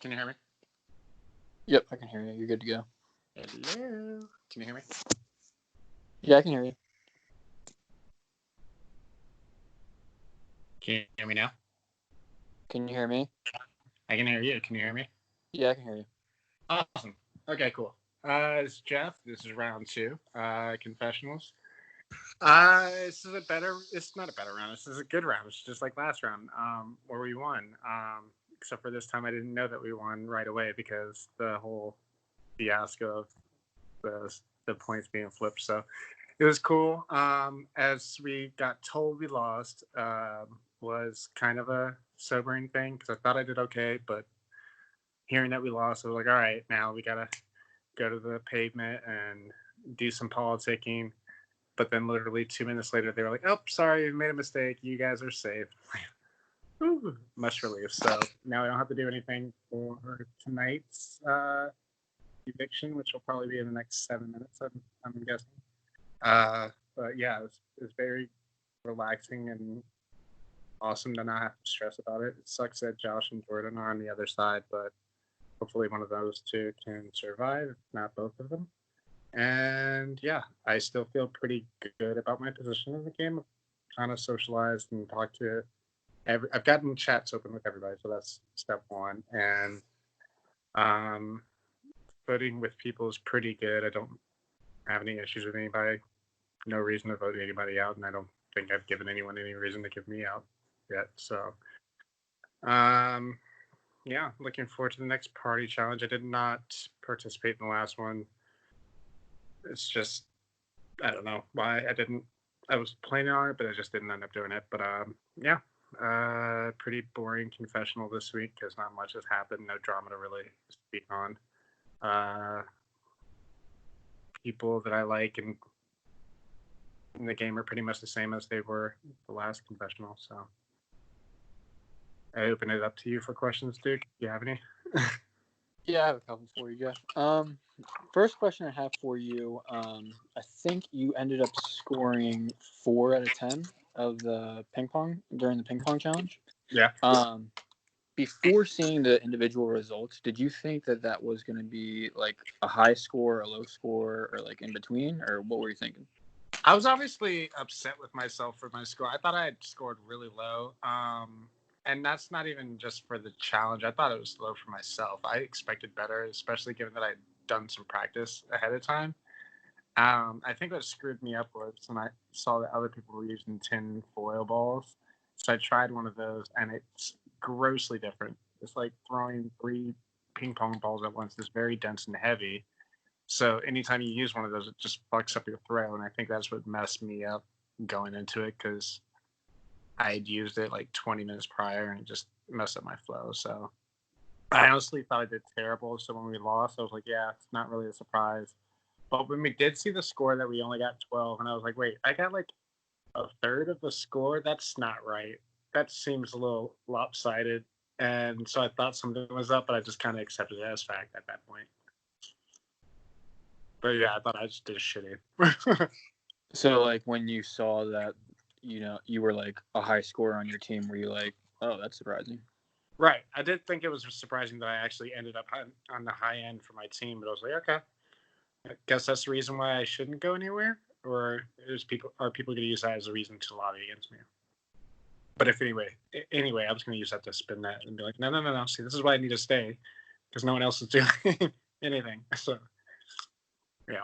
Can you hear me? Yep, I can hear you. You're good to go. Hello. Can you hear me? Yeah, I can hear you. Can you hear me now? Can you hear me? I can hear you. Can you hear me? Yeah, I can hear you. Awesome. Okay, cool. It's Jeff. This is round 2. Confessionals. This is a better. It's not a better round. This is a good round. It's just like last round, where we won. Except for this time, I didn't know that we won right away because the whole fiasco of the points being flipped. So it was cool. As we got told we lost, was kind of a sobering thing because I thought I did okay, but hearing that we lost, I was like, all right, now we gotta go to the pavement and do some politicking. But then literally 2 minutes later, they were like, oh, sorry, you made a mistake. You guys are safe. Ooh, much relief. So now I don't have to do anything for tonight's eviction, which will probably be in the next 7 minutes, I'm guessing. But yeah, it was very relaxing and awesome to not have to stress about it. It sucks that Josh and Jordan are on the other side, but hopefully one of those two can survive, if not both of them. And yeah, I still feel pretty good about my position in the game. I've kind of socialized and talked to I've gotten chats open with everybody, so that's step one. And voting with people is pretty good. I don't have any issues with anybody. No reason to vote anybody out, and I don't think I've given anyone any reason to give me out yet. So, yeah, looking forward to the next party challenge. I did not participate in the last one. It's just, I don't know why I didn't. I was planning on it, but I just didn't end up doing it. But yeah, pretty boring confessional this week because not much has happened. No drama to really speak on. People that I like and in the game are pretty much the same as they were the last confessional. So I open it up to you for questions, Duke. Do you have any? Yeah, I have a couple for you, Jeff. First question I have for you. I think you ended up scoring 4 out of 10 of the ping pong during the ping pong challenge. Yeah. Before seeing the individual results, did you think that was going to be like a high score, a low score, or like in between, or what were you thinking? I was obviously upset with myself for my score. I thought I had scored really low. And that's not even just for the challenge. I thought it was low for myself. I expected better, especially given that I'd done some practice ahead of time. I think what screwed me up was when I saw that other people were using tin foil balls. So I tried one of those, and it's grossly different. It's like throwing 3 ping pong balls at once. It's very dense and heavy. So anytime you use one of those, it just fucks up your throw. And I think that's what messed me up going into it because I had used it like 20 minutes prior and it just messed up my flow. So I honestly thought I did terrible. So when we lost, I was like, yeah, it's not really a surprise. But when we did see the score that we only got 12, and I was like, wait, I got like a third of the score? That's not right. That seems a little lopsided. And so I thought something was up, but I just kind of accepted it as fact at that point. But yeah, I thought I just did shitty. So like when you saw that, you were like a high score on your team, were you like, oh, that's surprising? Right. I did think it was surprising that I actually ended up on the high end for my team, but I was like, okay. I guess that's the reason why I shouldn't go anywhere, or are people going to use that as a reason to lobby against me? But if anyway, I was going to use that to spin that and be like, no. See, this is why I need to stay because no one else is doing anything. So, yeah.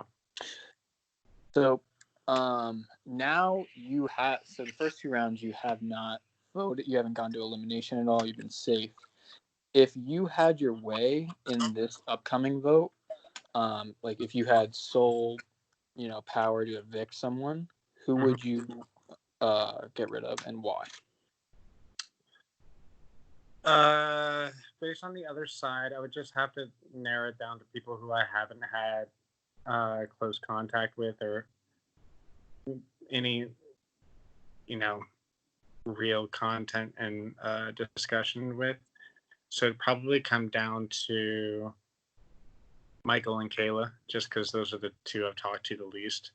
So, now so the first 2 rounds you have not voted, you haven't gone to elimination at all. You've been safe. If you had your way in this upcoming vote, like if you had sole, power to evict someone, who would you get rid of and why? Based on the other side, I would just have to narrow it down to people who I haven't had close contact with or any, real content and discussion with. So it'd probably come down to Michael and Kayla, just because those are the 2 I've talked to the least.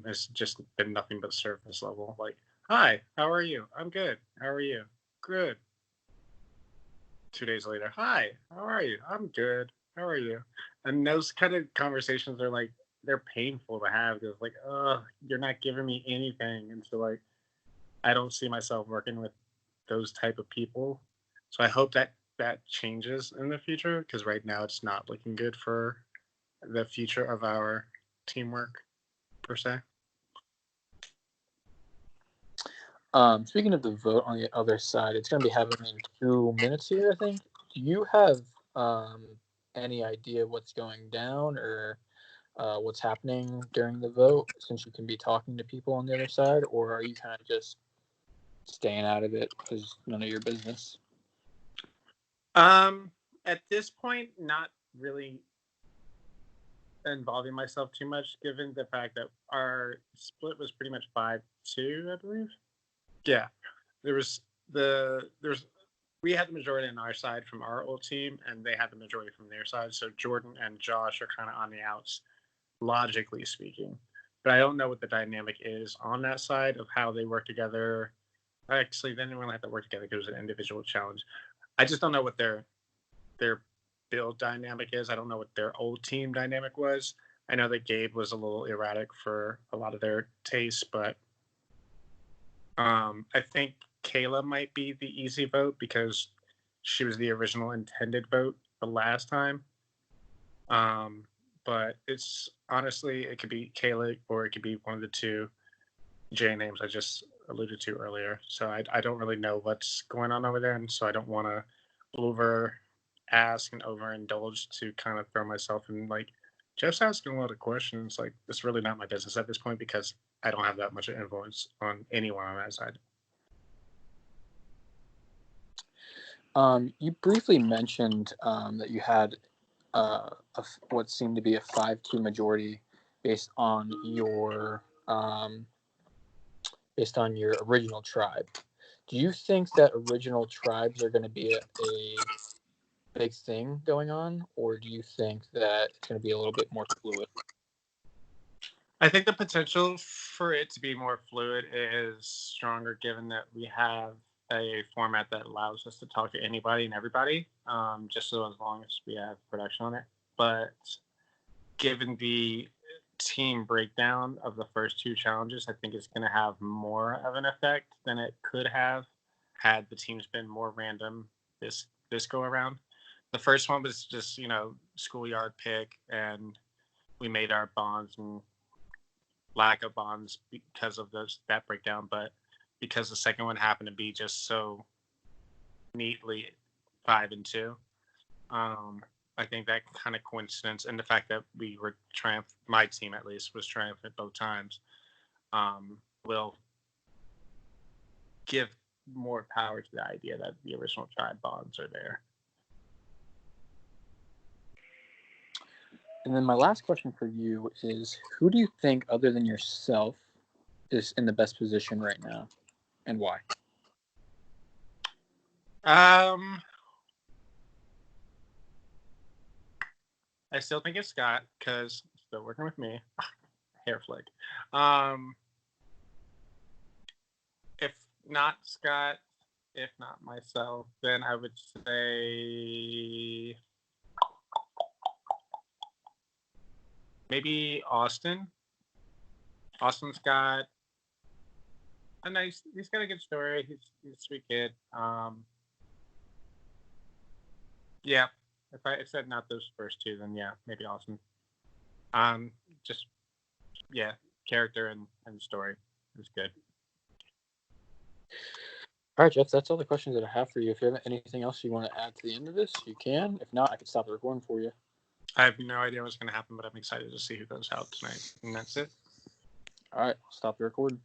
It's just been nothing but surface level. Like, hi, how are you? I'm good. How are you? Good. 2 days later, hi, how are you? I'm good. How are you? And those kind of conversations are like they're painful to have because like, you're not giving me anything, and so like I don't see myself working with those type of people. So I hope that that changes in the future because right now it's not looking good for the future of our teamwork per se. Speaking of the vote on the other side, it's going to be happening in 2 minutes here, I think. Do you have um, any idea what's going down or what's happening during the vote since you can be talking to people on the other side, or are you kind of just staying out of it because none of your business? At this point, not really involving myself too much, given the fact that our split was pretty much 5-2, I believe. Yeah, there was there's we had the majority on our side from our old team, and they had the majority from their side. So Jordan and Josh are kind of on the outs, logically speaking. But I don't know what the dynamic is on that side of how they work together. Actually, they didn't really have to work together because it was an individual challenge. I just don't know what their build dynamic is. I don't know what their old team dynamic was. I know that Gabe was a little erratic for a lot of their tastes, but I think Kayla might be the easy vote because she was the original intended vote the last time. Um, but it's honestly, it could be Kayla or it could be one of the two J names I just alluded to earlier. So I don't really know what's going on over there, and so I don't want to over ask and overindulge to kind of throw myself in like Jeff's asking a lot of questions. Like it's really not my business at this point because I don't have that much influence on anyone on that side. You briefly mentioned that you had what seemed to be a 5-2 majority based on your original tribe. Do you think that original tribes are going to be a big thing going on, or do you think that it's going to be a little bit more fluid? I think the potential for it to be more fluid is stronger given that we have a format that allows us to talk to anybody and everybody, just so as long as we have production on it. But given the team breakdown of the first two challenges, I think it's going to have more of an effect than it could have had the teams been more random this go around. The first one was just schoolyard pick, and we made our bonds and lack of bonds because of that breakdown. But because the second one happened to be just so neatly 5-2, I think that kind of coincidence and the fact that we were my team at least was triumphant both times, will give more power to the idea that the original tribe bonds are there. And then my last question for you is, who do you think other than yourself is in the best position right now, and why? I still think it's Scott because he's still working with me. Hair flick. If not Scott, if not myself, then I would say maybe Austin. Austin's got he's got a good story. He's a sweet kid. Yeah. If I said not those first two, then yeah, maybe Austin. Just yeah, character and story is good. All right, Jeff, that's all the questions that I have for you. If you have anything else you want to add to the end of this, you can. If not, I can stop the recording for you. I have no idea what's going to happen, but I'm excited to see who goes out tonight. And that's it. All right, I'll stop the recording.